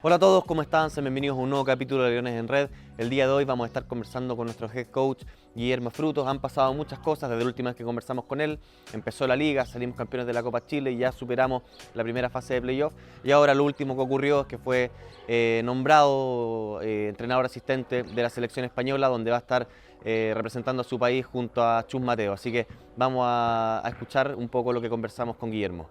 Hola a todos, ¿cómo están? Sean bienvenidos a un nuevo capítulo de Leones en Red. El día de hoy vamos a estar conversando con nuestro head coach Guillermo Frutos. Han pasado muchas cosas desde la última vez que conversamos con él. Empezó la liga, salimos campeones de la Copa Chile y ya superamos la primera fase de playoff. Y ahora lo último que ocurrió es que fue nombrado entrenador asistente de la selección española, donde va a estar representando a su país junto a Chus Mateo. Así que vamos a escuchar un poco lo que conversamos con Guillermo.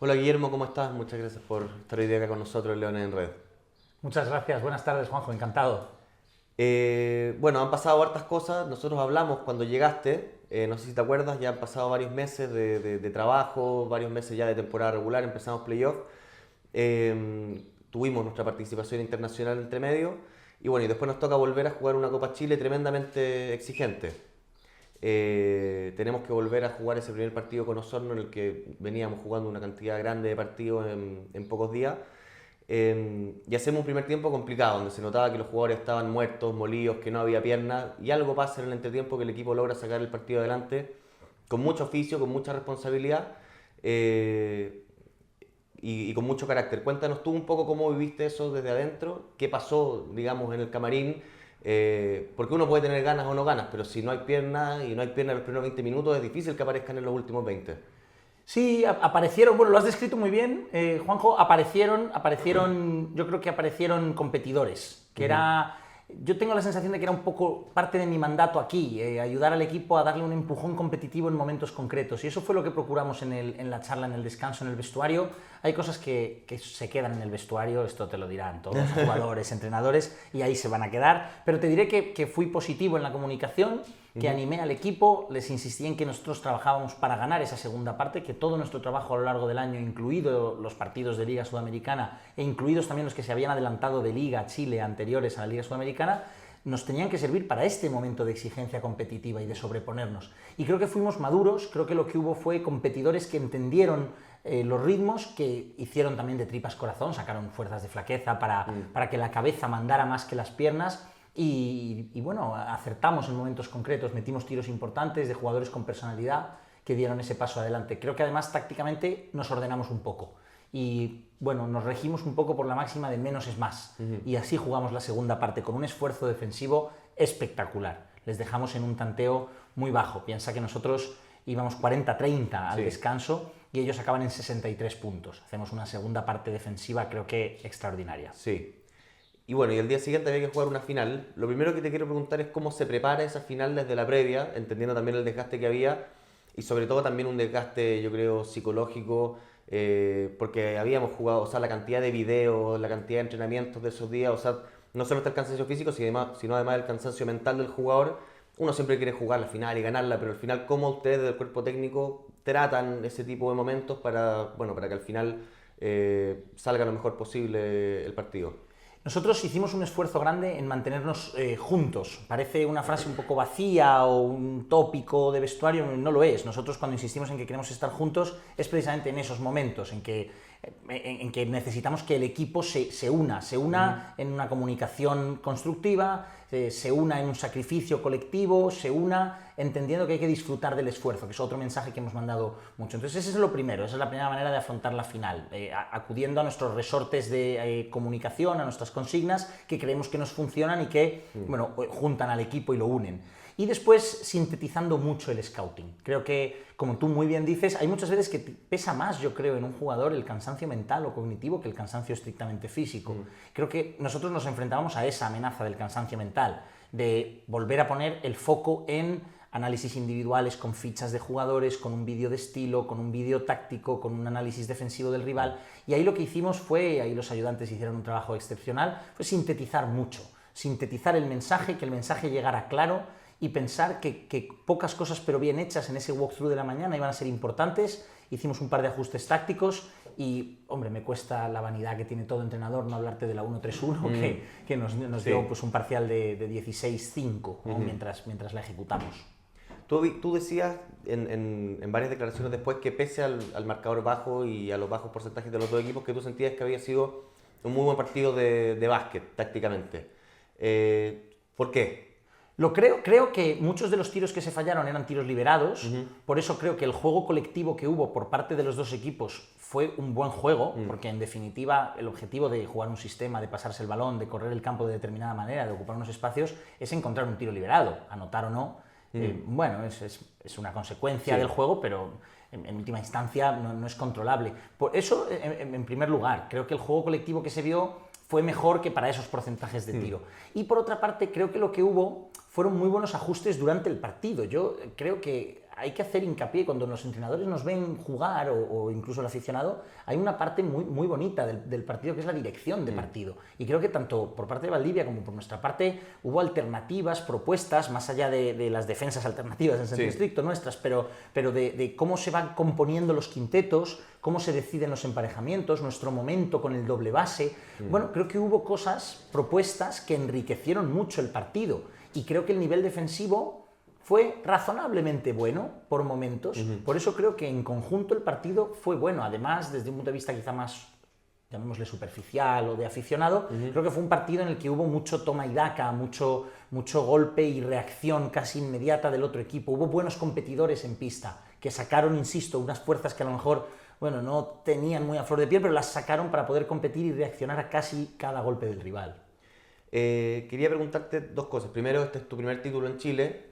Hola Guillermo, ¿cómo estás? Muchas gracias por estar hoy día acá con nosotros en Leones en Red. Muchas gracias, buenas tardes Juanjo, encantado. Bueno, han pasado hartas cosas, nosotros hablamos cuando llegaste, no sé si te acuerdas, ya han pasado varios meses de trabajo, varios meses ya de temporada regular, empezamos playoff, tuvimos nuestra participación internacional entre medio y bueno, y después nos toca volver a jugar una Copa Chile tremendamente exigente. Tenemos que volver a jugar ese primer partido con Osorno en el que veníamos jugando una cantidad grande de partidos en pocos días. Y hacemos un primer tiempo complicado, donde se notaba que los jugadores estaban muertos, molidos, que no había piernas, y algo pasa en el entretiempo que el equipo logra sacar el partido adelante con mucho oficio, con mucha responsabilidad y con mucho carácter. Cuéntanos tú un poco cómo viviste eso desde adentro, qué pasó, digamos, en el camarín, porque uno puede tener ganas o no ganas, pero si no hay piernas y no hay piernas en los primeros 20 minutos, es difícil que aparezcan en los últimos 20. Sí, aparecieron, bueno, lo has descrito muy bien, Juanjo, aparecieron, yo creo que aparecieron competidores, que era, yo tengo la sensación de que era un poco parte de mi mandato aquí, ayudar al equipo a darle un empujón competitivo en momentos concretos, y eso fue lo que procuramos en la charla, en el descanso, en el vestuario. Hay cosas que se quedan en el vestuario, esto te lo dirán todos los jugadores, entrenadores, y ahí se van a quedar, pero te diré que fui positivo en la comunicación, que animé al equipo, les insistí en que nosotros trabajábamos para ganar esa segunda parte, que todo nuestro trabajo a lo largo del año, incluido los partidos de Liga Sudamericana e incluidos también los que se habían adelantado de Liga Chile anteriores a la Liga Sudamericana, nos tenían que servir para este momento de exigencia competitiva y de sobreponernos. Y creo que fuimos maduros, creo que lo que hubo fue competidores que entendieron los ritmos, que hicieron también de tripas corazón, sacaron fuerzas de flaqueza para que la cabeza mandara más que las piernas. Y bueno, acertamos en momentos concretos, metimos tiros importantes de jugadores con personalidad que dieron ese paso adelante. Creo que además tácticamente nos ordenamos un poco y bueno, nos regimos un poco por la máxima de menos es más. Y así jugamos la segunda parte con un esfuerzo defensivo espectacular. Les dejamos en un tanteo muy bajo. Piensa que nosotros íbamos 40-30 al descanso y ellos acaban en 63 puntos. Hacemos una segunda parte defensiva creo que extraordinaria. Sí. Y bueno, y el día siguiente había que jugar una final. Lo primero que te quiero preguntar es cómo se prepara esa final desde la previa, entendiendo también el desgaste que había y sobre todo también un desgaste, yo creo, psicológico, porque habíamos jugado, o sea, la cantidad de videos, la cantidad de entrenamientos de esos días, o sea, no solo está el cansancio físico, sino además el cansancio mental del jugador. Uno siempre quiere jugar la final y ganarla, pero al final, ¿cómo ustedes del cuerpo técnico tratan ese tipo de momentos para, bueno, para que al final salga lo mejor posible el partido? Nosotros hicimos un esfuerzo grande en mantenernos juntos. Parece una frase un poco vacía o un tópico de vestuario, no lo es. Nosotros cuando insistimos en que queremos estar juntos es precisamente en esos momentos en que necesitamos que el equipo se una en una comunicación constructiva, se una en un sacrificio colectivo, se una entendiendo que hay que disfrutar del esfuerzo, que es otro mensaje que hemos mandado mucho. Entonces ese es lo primero, esa es la primera manera de afrontar la final, acudiendo a nuestros resortes de comunicación, a nuestras consignas, que creemos que nos funcionan y que bueno, juntan al equipo y lo unen. Y después sintetizando mucho el scouting. Creo que, como tú muy bien dices, hay muchas veces que pesa más, yo creo, en un jugador el cansancio mental o cognitivo que el cansancio estrictamente físico. Creo que nosotros nos enfrentábamos a esa amenaza del cansancio mental, de volver a poner el foco en análisis individuales con fichas de jugadores, con un vídeo de estilo, con un vídeo táctico, con un análisis defensivo del rival. Y ahí lo que hicimos fue, ahí los ayudantes hicieron un trabajo excepcional, fue sintetizar mucho, sintetizar el mensaje, que el mensaje llegara claro, y pensar que pocas cosas pero bien hechas en ese walkthrough de la mañana iban a ser importantes. Hicimos un par de ajustes tácticos y, hombre, me cuesta la vanidad que tiene todo entrenador no hablarte de la 1-3-1 que nos dio pues, un parcial de 16-5 ¿no? mientras la ejecutamos. Tú decías en varias declaraciones después que pese al marcador bajo y a los bajos porcentajes de los dos equipos, que tú sentías que había sido un muy buen partido de básquet tácticamente. ¿Por qué? Creo que muchos de los tiros que se fallaron eran tiros liberados, por eso creo que el juego colectivo que hubo por parte de los dos equipos fue un buen juego, porque en definitiva el objetivo de jugar un sistema, de pasarse el balón, de correr el campo de determinada manera, de ocupar unos espacios, es encontrar un tiro liberado, anotar o no. Bueno, es una consecuencia del juego, pero en última instancia no es controlable. Por eso, en primer lugar, creo que el juego colectivo que se vio fue mejor que para esos porcentajes de tiro. Y por otra parte, creo que lo que hubo fueron muy buenos ajustes durante el partido. Yo creo que hay que hacer hincapié, cuando los entrenadores nos ven jugar o incluso el aficionado, hay una parte muy bonita del partido que es la dirección de partido. Y creo que tanto por parte de Valdivia como por nuestra parte hubo alternativas, propuestas, más allá de las defensas alternativas en sentido estricto nuestras, pero de cómo se van componiendo los quintetos, cómo se deciden los emparejamientos, nuestro momento con el doble base. Bueno, creo que hubo cosas, propuestas que enriquecieron mucho el partido. Y creo que el nivel defensivo fue razonablemente bueno por momentos. Por eso creo que en conjunto el partido fue bueno. Además, desde un punto de vista quizá más, llamémosle superficial o de aficionado, creo que fue un partido en el que hubo mucho toma y daca, mucho golpe y reacción casi inmediata del otro equipo. Hubo buenos competidores en pista que sacaron, insisto, unas fuerzas que a lo mejor no tenían muy a flor de piel, pero las sacaron para poder competir y reaccionar a casi cada golpe del rival. Quería preguntarte dos cosas. Primero, este es tu primer título en Chile.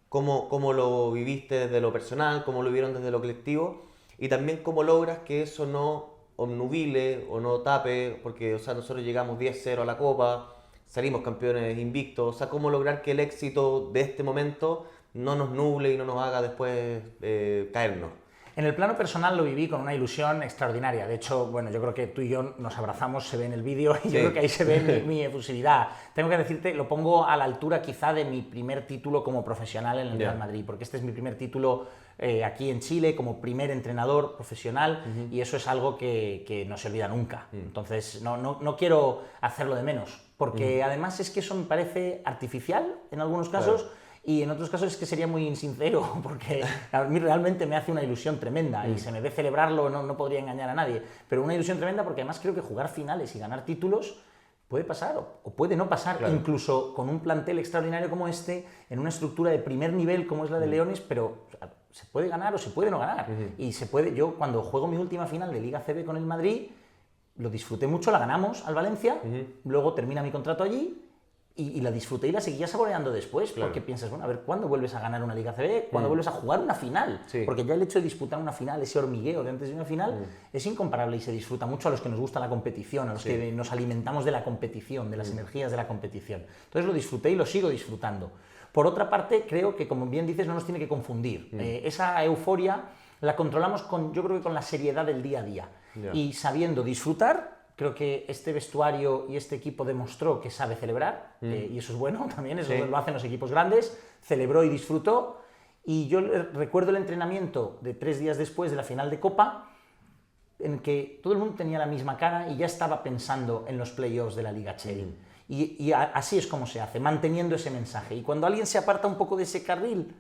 ¿Cómo lo viviste desde lo personal? ¿Cómo lo vieron desde lo colectivo? Y también cómo logras que eso no obnubile o no tape, porque nosotros llegamos 10-0 a la Copa, salimos campeones invictos. ¿Cómo lograr que el éxito de este momento no nos nuble y no nos haga después caernos? En el plano personal lo viví con una ilusión extraordinaria. De hecho, yo creo que tú y yo nos abrazamos, se ve en el vídeo, y yo creo que ahí se ve mi efusividad. Tengo que decirte, lo pongo a la altura quizá de mi primer título como profesional en el Real Madrid, porque este es mi primer título aquí en Chile como primer entrenador profesional, y eso es algo que no se olvida nunca. Entonces, no quiero hacerlo de menos, porque además es que eso me parece artificial en algunos casos. Claro. Y en otros casos es que sería muy insincero, porque a mí realmente me hace una ilusión tremenda y se me ve celebrarlo, no podría engañar a nadie, pero una ilusión tremenda porque además creo que jugar finales y ganar títulos puede pasar o puede no pasar, claro. Incluso con un plantel extraordinario como este, en una estructura de primer nivel como es la de Leones, pero se puede ganar o se puede no ganar. Y se puede. Yo cuando juego mi última final de Liga CB con el Madrid, lo disfruté mucho, la ganamos al Valencia, luego termina mi contrato allí, y la disfruté y la seguía saboreando después, claro. Porque piensas, a ver, ¿cuándo vuelves a ganar una Liga CB? ¿Cuándo vuelves a jugar una final? Sí. Porque ya el hecho de disputar una final, ese hormigueo de antes de una final, es incomparable y se disfruta mucho a los que nos gusta la competición, a los que nos alimentamos de la competición, de las energías de la competición. Entonces lo disfruté y lo sigo disfrutando. Por otra parte, creo que, como bien dices, no nos tiene que confundir. Esa euforia la controlamos yo creo que con la seriedad del día a día. Y sabiendo disfrutar. Creo que este vestuario y este equipo demostró que sabe celebrar, y eso es bueno también, eso lo hacen los equipos grandes, celebró y disfrutó, y yo recuerdo el entrenamiento de 3 días después de la final de Copa, en que todo el mundo tenía la misma cara y ya estaba pensando en los playoffs de la Liga Chery. Y así es como se hace, manteniendo ese mensaje. Y cuando alguien se aparta un poco de ese carril,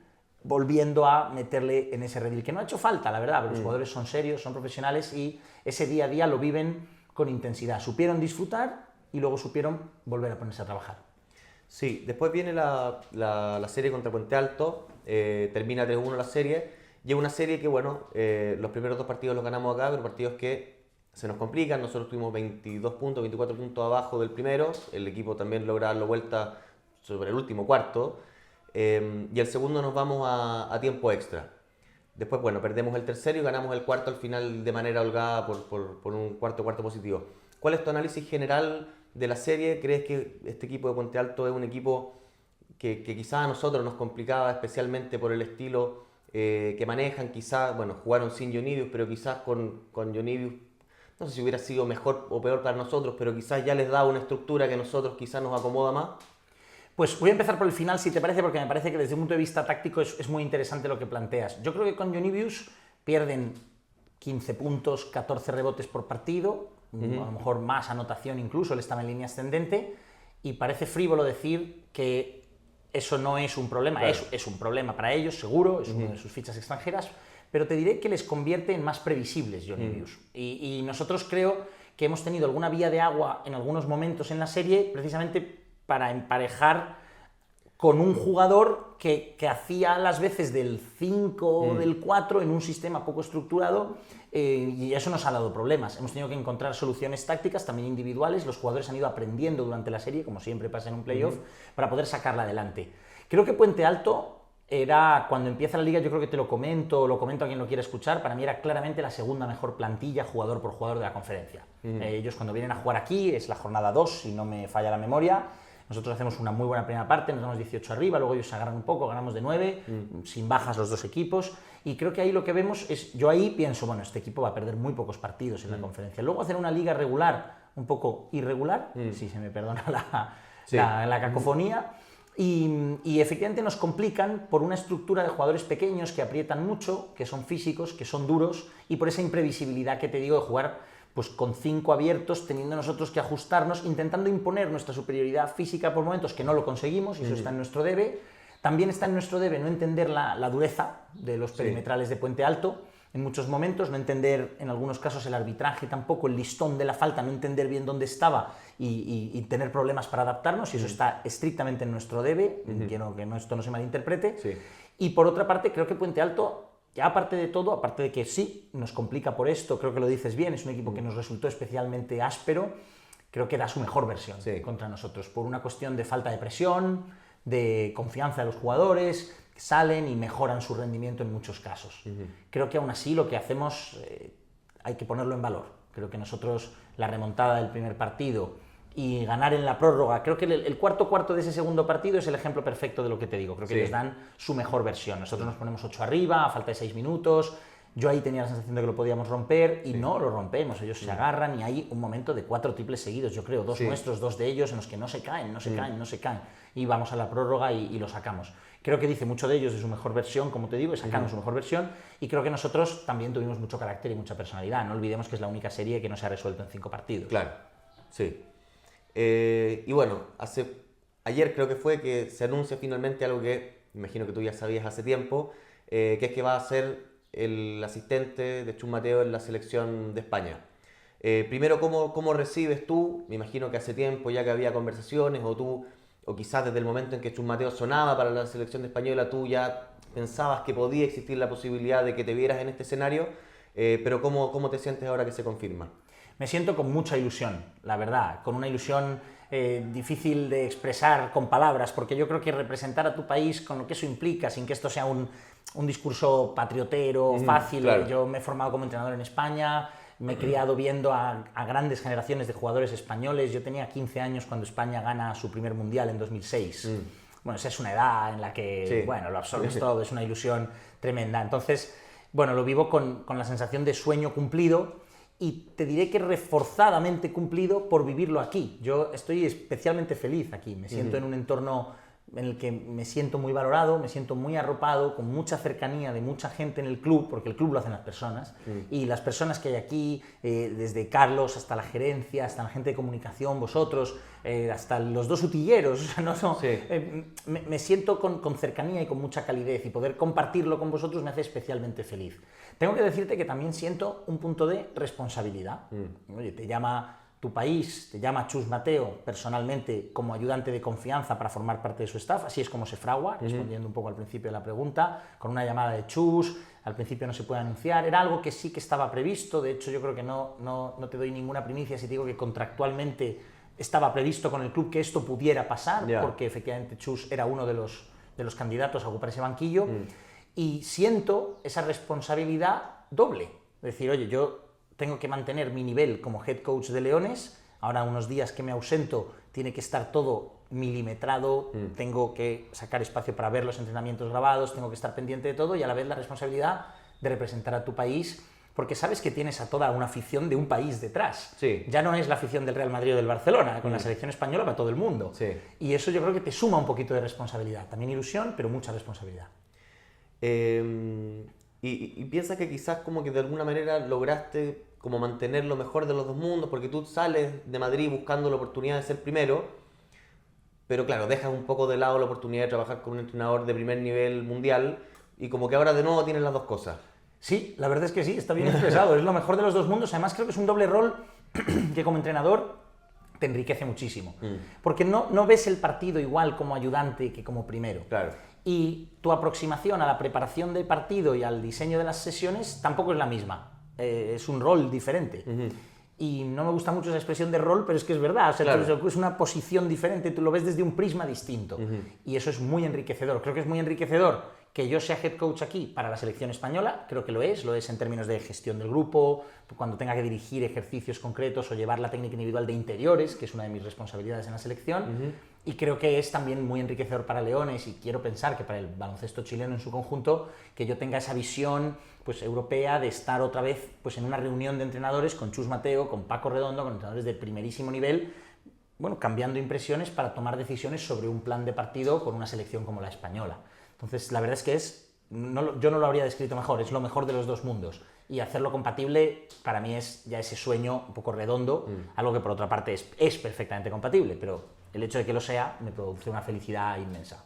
volviendo a meterle en ese redil, que no ha hecho falta, la verdad, pero los jugadores son serios, son profesionales y ese día a día lo viven con intensidad. Supieron disfrutar y luego supieron volver a ponerse a trabajar. Sí, después viene la serie contra Puente Alto, termina 3-1 la serie, y es una serie que, los primeros 2 partidos los ganamos acá, pero partidos que se nos complican. Nosotros tuvimos 22 puntos, 24 puntos abajo del primero, el equipo también logra darlo vuelta sobre el último cuarto, y el segundo nos vamos a tiempo extra. Después, perdemos el tercero y ganamos el cuarto al final de manera holgada por un cuarto positivo. ¿Cuál es tu análisis general de la serie? ¿Crees que este equipo de Puente Alto es un equipo que quizás a nosotros nos complicaba especialmente por el estilo que manejan? Quizás, jugaron sin Jonivius, pero quizás con Jonivius, no sé si hubiera sido mejor o peor para nosotros, pero quizás ya les da una estructura que a nosotros quizás nos acomoda más. Pues voy a empezar por el final, si te parece, porque me parece que desde un punto de vista táctico es muy interesante lo que planteas. Yo creo que con Jonivius pierden 15 puntos, 14 rebotes por partido, a lo mejor más anotación incluso, él estaba en línea ascendente, y parece frívolo decir que eso no es un problema. Claro. Es un problema para ellos, seguro, es una de sus fichas extranjeras, pero te diré que les convierte en más previsibles Jonivius. Y nosotros creo que hemos tenido alguna vía de agua en algunos momentos en la serie, precisamente para emparejar con un jugador que hacía las veces del 5 o del 4 en un sistema poco estructurado, y eso nos ha dado problemas. Hemos tenido que encontrar soluciones tácticas, también individuales. Los jugadores han ido aprendiendo durante la serie, como siempre pasa en un playoff, para poder sacarla adelante. Creo que Puente Alto era, cuando empieza la liga, yo creo que te lo comento a quien lo quiera escuchar, para mí era claramente la segunda mejor plantilla jugador por jugador de la conferencia. Ellos cuando vienen a jugar aquí, es la jornada 2, si no me falla la memoria, nosotros hacemos una muy buena primera parte, nos damos 18 arriba, luego ellos se agarran un poco, ganamos de 9, sin bajas los dos equipos, y creo que ahí lo que vemos es, yo ahí pienso, bueno, este equipo va a perder muy pocos partidos en la conferencia. Luego hacer una liga regular, un poco irregular, si se me perdona la cacofonía, y efectivamente nos complican por una estructura de jugadores pequeños que aprietan mucho, que son físicos, que son duros, y por esa imprevisibilidad que te digo de jugar pues con 5 abiertos, teniendo nosotros que ajustarnos, intentando imponer nuestra superioridad física por momentos, que no lo conseguimos, y eso está en nuestro debe. También está en nuestro debe no entender la dureza de los perimetrales de Puente Alto, en muchos momentos, no entender en algunos casos el arbitraje tampoco, el listón de la falta, no entender bien dónde estaba y tener problemas para adaptarnos, y eso está estrictamente en nuestro debe, quiero que esto no se malinterprete. Y por otra parte, creo que Puente Alto, ya aparte de todo, aparte de que sí, nos complica por esto, creo que lo dices bien, es un equipo que nos resultó especialmente áspero, creo que da su mejor versión contra nosotros, por una cuestión de falta de presión, de confianza de los jugadores, que salen y mejoran su rendimiento en muchos casos. Creo que aún así lo que hacemos hay que ponerlo en valor. Creo que nosotros, la remontada del primer partido y ganar en la prórroga, creo que el cuarto de ese segundo partido es el ejemplo perfecto de lo que te digo. Creo que ellos dan su mejor versión. Nosotros nos ponemos 8 arriba, a falta de 6 minutos. Yo ahí tenía la sensación de que lo podíamos romper y no lo rompemos. Ellos se agarran y hay un momento de 4 triples seguidos, yo creo, 2 nuestros, 2 de ellos, en los que no se caen. Y vamos a la prórroga y lo sacamos. Creo que dice mucho de ellos, de su mejor versión, como te digo, y sacamos su mejor versión. Y creo que nosotros también tuvimos mucho carácter y mucha personalidad. No olvidemos que es la única serie que no se ha resuelto en 5 partidos. Claro, sí. Y bueno, ayer creo que fue que se anuncia finalmente algo que imagino que tú ya sabías hace tiempo, que es que va a ser el asistente de Chus Mateo en la selección de España. Primero, ¿cómo recibes tú? Me imagino que hace tiempo ya que había conversaciones, o quizás desde el momento en que Chus Mateo sonaba para la selección española, tú ya pensabas que podía existir la posibilidad de que te vieras en este escenario, pero ¿cómo te sientes ahora que se confirma? Me siento con mucha ilusión, la verdad, con una ilusión difícil de expresar con palabras, porque yo creo que representar a tu país con lo que eso implica, sin que esto sea un discurso patriotero, fácil. Claro. Yo me he formado como entrenador en España, me he criado viendo a grandes generaciones de jugadores españoles. Yo tenía 15 años cuando España gana su primer mundial en 2006. Bueno, esa es una edad en la que, bueno, lo absorbes todo, es una ilusión tremenda. Entonces, bueno, lo vivo con la sensación de sueño cumplido, y te diré que reforzadamente cumplido por vivirlo aquí. Yo estoy especialmente feliz aquí, me siento en un entorno en el que me siento muy valorado, me siento muy arropado, con mucha cercanía de mucha gente en el club, porque el club lo hacen las personas, y las personas que hay aquí, desde Carlos hasta la gerencia, hasta la gente de comunicación, vosotros, hasta los 2 utilleros, o sea, no son, me siento con cercanía y con mucha calidez, y poder compartirlo con vosotros me hace especialmente feliz. Tengo que decirte que también siento un punto de responsabilidad. Oye, te llama tu país, te llama Chus Mateo personalmente como ayudante de confianza para formar parte de su staff, así es como se fragua, respondiendo un poco al principio de la pregunta, con una llamada de Chus. Al principio no se puede anunciar, era algo que sí que estaba previsto. De hecho yo creo que no te doy ninguna primicia si te digo que contractualmente estaba previsto con el club que esto pudiera pasar, porque efectivamente Chus era uno de los candidatos a ocupar ese banquillo. Y siento esa responsabilidad doble, es decir, oye, yo tengo que mantener mi nivel como head coach de Leones, ahora unos días que me ausento tiene que estar todo milimetrado, tengo que sacar espacio para ver los entrenamientos grabados, tengo que estar pendiente de todo, y a la vez la responsabilidad de representar a tu país, porque sabes que tienes a toda una afición de un país detrás. Ya no es la afición del Real Madrid o del Barcelona, con la selección española para todo el mundo. Y eso yo creo que te suma un poquito de responsabilidad, también ilusión, pero mucha responsabilidad. Y piensas que quizás como que de alguna manera lograste como mantener lo mejor de los dos mundos, porque tú sales de Madrid buscando la oportunidad de ser primero, pero claro, dejas un poco de lado la oportunidad de trabajar con un entrenador de primer nivel mundial, y como que ahora de nuevo tienes las dos cosas. Sí, la verdad es que sí, está bien expresado, es lo mejor de los dos mundos. Además creo que es un doble rol que como entrenador te enriquece muchísimo. Porque no ves el partido igual como ayudante que como primero. Claro. Y tu aproximación a la preparación del partido y al diseño de las sesiones tampoco es la misma. Es un rol diferente. Y no me gusta mucho esa expresión de rol, pero es que es verdad. O sea, claro, es una posición diferente, tú lo ves desde un prisma distinto. Y eso es muy enriquecedor. Creo que es muy enriquecedor que yo sea head coach aquí para la selección española, creo que lo es en términos de gestión del grupo, cuando tenga que dirigir ejercicios concretos o llevar la técnica individual de interiores, que es una de mis responsabilidades en la selección, y creo que es también muy enriquecedor para Leones, y quiero pensar que para el baloncesto chileno en su conjunto, que yo tenga esa visión pues, europea de estar otra vez pues, en una reunión de entrenadores con Chus Mateo, con Paco Redondo, con entrenadores de primerísimo nivel, bueno, cambiando impresiones para tomar decisiones sobre un plan de partido con una selección como la española. Entonces, la verdad es que yo no lo habría descrito mejor, es lo mejor de los dos mundos. Y hacerlo compatible, para mí es ya ese sueño un poco redondo, algo que por otra parte es perfectamente compatible, pero el hecho de que lo sea me produce una felicidad inmensa.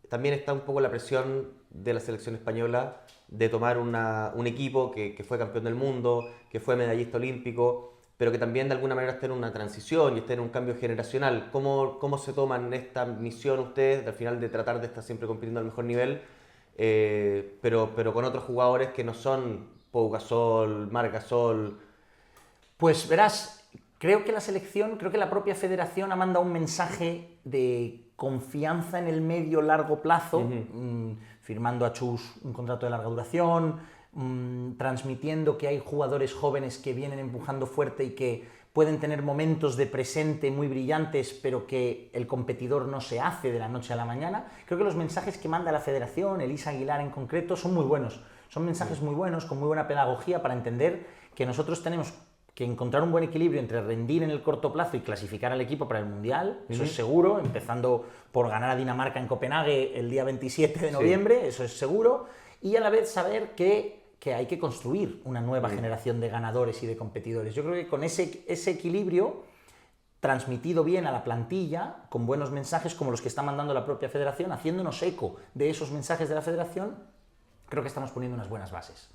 También está un poco la presión de la selección española de tomar un equipo que fue campeón del mundo, que fue medallista olímpico, pero que también de alguna manera está en una transición y está en un cambio generacional. ¿Cómo se toman esta misión ustedes, al final de tratar de estar siempre compitiendo al mejor nivel, pero con otros jugadores que no son Pau Gasol, Marc Gasol? Pues verás, creo que la propia federación ha mandado un mensaje de confianza en el medio-largo plazo, firmando a Chus un contrato de larga duración, transmitiendo que hay jugadores jóvenes que vienen empujando fuerte y que pueden tener momentos de presente muy brillantes, pero que el competidor no se hace de la noche a la mañana. Creo que los mensajes que manda la federación, Elisa Aguilar en concreto, son muy buenos. Son mensajes muy buenos, con muy buena pedagogía para entender que nosotros tenemos que encontrar un buen equilibrio entre rendir en el corto plazo y clasificar al equipo para el Mundial, eso es seguro, empezando por ganar a Dinamarca en Copenhague el día 27 de noviembre, eso es seguro, y a la vez saber que hay que construir una nueva generación de ganadores y de competidores. Yo creo que con ese equilibrio, transmitido bien a la plantilla, con buenos mensajes como los que está mandando la propia federación, haciéndonos eco de esos mensajes de la federación, creo que estamos poniendo unas buenas bases.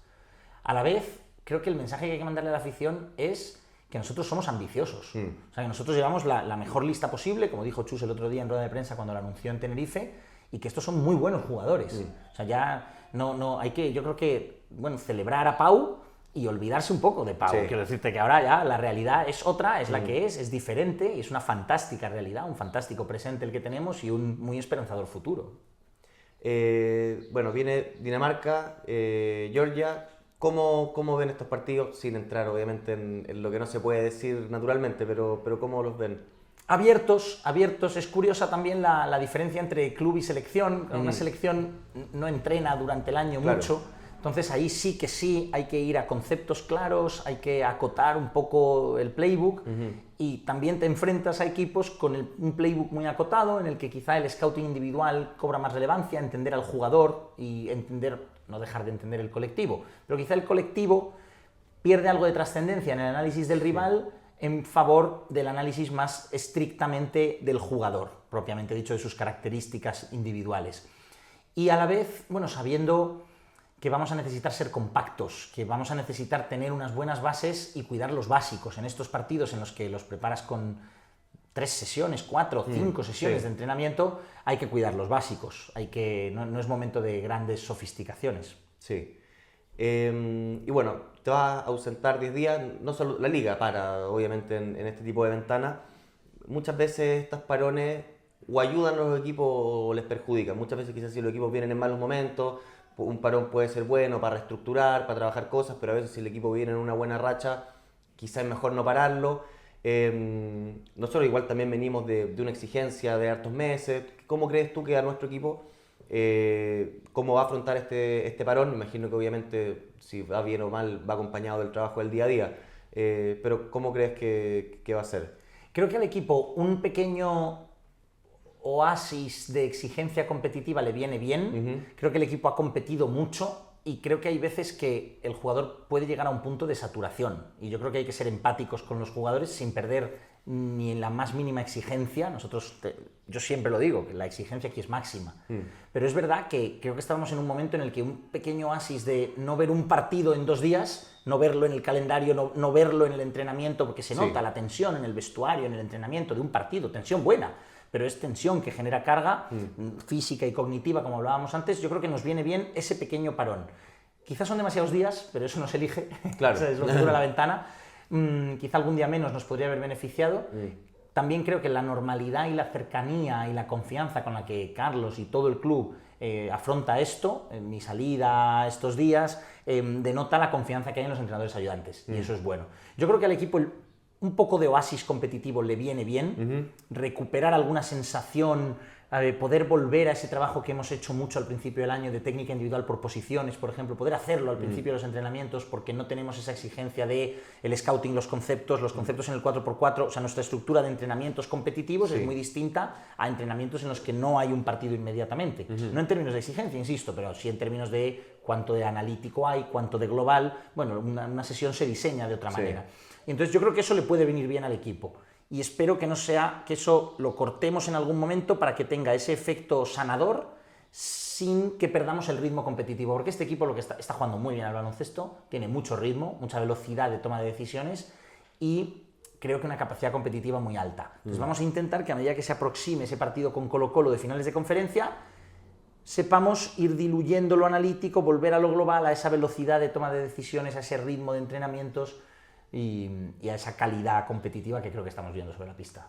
A la vez, creo que el mensaje que hay que mandarle a la afición es que nosotros somos ambiciosos. O sea, que nosotros llevamos la mejor lista posible, como dijo Chus el otro día en rueda de prensa cuando lo anunció en Tenerife, y que estos son muy buenos jugadores. O sea, ya no hay que, yo creo que, bueno, celebrar a Pau y olvidarse un poco de Pau. Quiero decirte que ahora ya la realidad es otra, es la que es diferente, y es una fantástica realidad, un fantástico presente el que tenemos y un muy esperanzador futuro. Bueno, viene Dinamarca, Georgia. ¿Cómo ven estos partidos? Sin entrar, obviamente, en lo que no se puede decir naturalmente, pero ¿cómo los ven? Abiertos. Es curiosa también la diferencia entre club y selección. Una selección no entrena durante el año mucho, entonces ahí sí hay que ir a conceptos claros, hay que acotar un poco el playbook, y también te enfrentas a equipos con un playbook muy acotado, en el que quizá el scouting individual cobra más relevancia, entender al jugador y no dejar de entender el colectivo, pero quizá el colectivo pierde algo de trascendencia en el análisis del rival en favor del análisis más estrictamente del jugador, propiamente dicho, de sus características individuales. Y a la vez, bueno, sabiendo que vamos a necesitar ser compactos, que vamos a necesitar tener unas buenas bases y cuidar los básicos en estos partidos en los que los preparas con 3 sesiones, 4, 5 sesiones de entrenamiento, hay que cuidar los básicos, no es momento de grandes sofisticaciones. Sí. Y bueno, te vas a ausentar 10 días, no solo la liga para, obviamente, en este tipo de ventanas. Muchas veces estos parones o ayudan a los equipos o les perjudican. Muchas veces quizás si los equipos vienen en malos momentos, un parón puede ser bueno para reestructurar, para trabajar cosas, pero a veces si el equipo viene en una buena racha, quizás es mejor no pararlo. Nosotros igual también venimos de una exigencia de hartos meses. ¿Cómo crees tú que a nuestro equipo cómo va a afrontar este parón? Me imagino que obviamente si va bien o mal va acompañado del trabajo del día a día, pero ¿cómo crees que va a ser? Creo que al equipo un pequeño oasis de exigencia competitiva le viene bien. Creo que el equipo ha competido mucho y creo que hay veces que el jugador puede llegar a un punto de saturación, y yo creo que hay que ser empáticos con los jugadores sin perder ni en la más mínima exigencia. Yo siempre lo digo, que la exigencia aquí es máxima. Pero es verdad que creo que estábamos en un momento en el que un pequeño oasis de no ver un partido en 2 días, no verlo en el calendario, no verlo en el entrenamiento, porque se nota la tensión en el vestuario, en el entrenamiento de un partido, tensión buena, pero es tensión que genera carga física y cognitiva, como hablábamos antes. Yo creo que nos viene bien ese pequeño parón. Quizás son demasiados días, pero eso no se elige, claro. Eso es lo que dura la ventana. Quizá algún día menos nos podría haber beneficiado. También creo que la normalidad y la cercanía y la confianza con la que Carlos y todo el club afronta esto, en mi salida estos días, denota la confianza que hay en los entrenadores ayudantes, y eso es bueno. Yo creo que al equipo un poco de oasis competitivo le viene bien, recuperar alguna sensación, poder volver a ese trabajo que hemos hecho mucho al principio del año de técnica individual por posiciones, por ejemplo, poder hacerlo al principio de los entrenamientos, porque no tenemos esa exigencia de el scouting, los conceptos en el 4x4, o sea, nuestra estructura de entrenamientos competitivos es muy distinta a entrenamientos en los que no hay un partido inmediatamente. No en términos de exigencia, insisto, pero sí en términos de cuánto de analítico hay, cuánto de global. Bueno, una sesión se diseña de otra manera. Y entonces yo creo que eso le puede venir bien al equipo. Y espero que no sea que eso lo cortemos en algún momento para que tenga ese efecto sanador sin que perdamos el ritmo competitivo, porque este equipo lo que está jugando muy bien al baloncesto, tiene mucho ritmo, mucha velocidad de toma de decisiones y creo que una capacidad competitiva muy alta. Entonces vamos a intentar que a medida que se aproxime ese partido con Colo-Colo de finales de conferencia, sepamos ir diluyendo lo analítico, volver a lo global, a esa velocidad de toma de decisiones, a ese ritmo de entrenamientos y a esa calidad competitiva que creo que estamos viendo sobre la pista.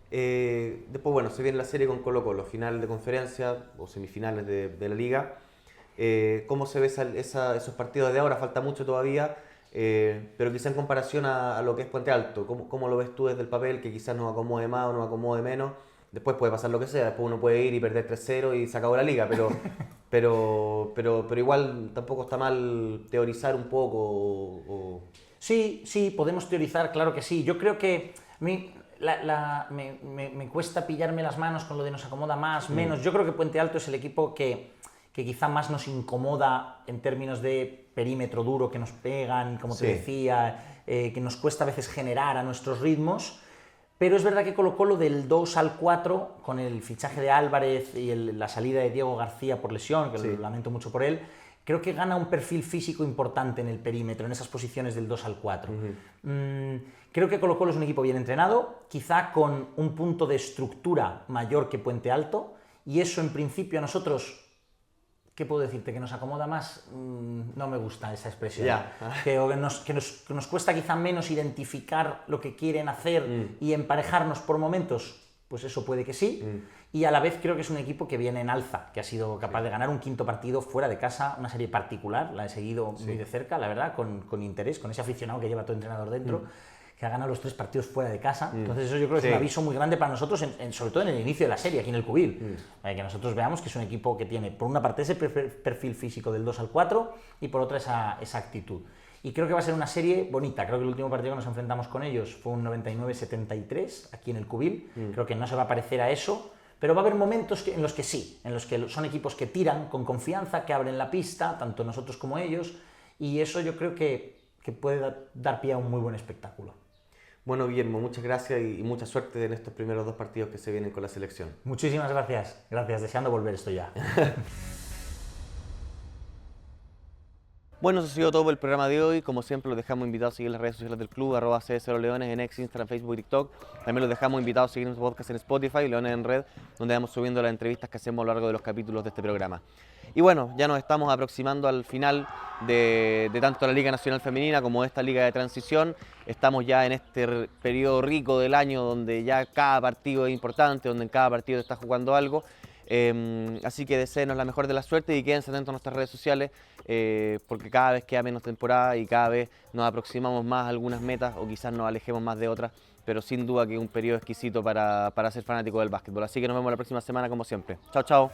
Después, bueno, se viene la serie con Colo-Colo, final de conferencia o semifinales de la liga. ¿Cómo se ve esos partidos de ahora? Falta mucho todavía, pero quizá en comparación a lo que es Puente Alto, ¿cómo lo ves tú desde el papel? Que quizás nos acomode más o nos acomode menos. Después puede pasar lo que sea, después uno puede ir y perder 3-0 y se acabó la liga, pero igual tampoco está mal teorizar un poco. Sí, podemos teorizar, claro que sí. Yo creo que a mí me cuesta pillarme las manos con lo de nos acomoda más, menos. Yo creo que Puente Alto es el equipo que quizá más nos incomoda en términos de perímetro duro que nos pegan, como te decía, que nos cuesta a veces generar a nuestros ritmos. Pero es verdad que Colo-Colo del 2 al 4, con el fichaje de Álvarez y la salida de Diego García por lesión, que lo lamento mucho por él, creo que gana un perfil físico importante en el perímetro, en esas posiciones del 2 al 4. Creo que Colo-Colo es un equipo bien entrenado, quizá con un punto de estructura mayor que Puente Alto, y eso en principio a nosotros, ¿qué puedo decirte? ¿Que nos acomoda más? No me gusta esa expresión. Que nos cuesta quizá menos identificar lo que quieren hacer y emparejarnos por momentos, pues eso puede que sí. Y a la vez creo que es un equipo que viene en alza, que ha sido capaz de ganar un quinto partido fuera de casa, una serie particular, la he seguido muy de cerca, la verdad, con interés, con ese aficionado que lleva todo entrenador dentro, que ha ganado los 3 partidos fuera de casa. Entonces eso yo creo que es un aviso muy grande para nosotros, sobre todo en el inicio de la serie, aquí en el Cubil. Que nosotros veamos que es un equipo que tiene, por una parte, ese perfil físico del 2 al 4 y por otra esa actitud. Y creo que va a ser una serie bonita. Creo que el último partido que nos enfrentamos con ellos fue un 99-73 aquí en el Cubil. Creo que no se va a parecer a eso, pero va a haber momentos en los que sí, en los que son equipos que tiran con confianza, que abren la pista, tanto nosotros como ellos, y eso yo creo que puede dar pie a un muy buen espectáculo. Bueno, Guillermo, muchas gracias y mucha suerte en estos primeros 2 partidos que se vienen con la selección. Muchísimas gracias. Gracias, deseando volver esto ya. Bueno, eso ha sido todo por el programa de hoy. Como siempre, los dejamos invitados a seguir las redes sociales del club, @CS0Leones en X, Instagram, Facebook y TikTok. También los dejamos invitados a seguir nuestro podcast en Spotify, Leones en Red, donde vamos subiendo las entrevistas que hacemos a lo largo de los capítulos de este programa. Y bueno, ya nos estamos aproximando al final de tanto la Liga Nacional Femenina como esta Liga de Transición. Estamos ya en este periodo rico del año donde ya cada partido es importante, donde en cada partido está jugando algo. Así que deseenos la mejor de la suerte y quédense atentos a nuestras redes sociales porque cada vez queda menos temporada y cada vez nos aproximamos más a algunas metas o quizás nos alejemos más de otras, pero sin duda que es un periodo exquisito para ser fanático del básquetbol. Así que nos vemos la próxima semana como siempre. Chao, chao.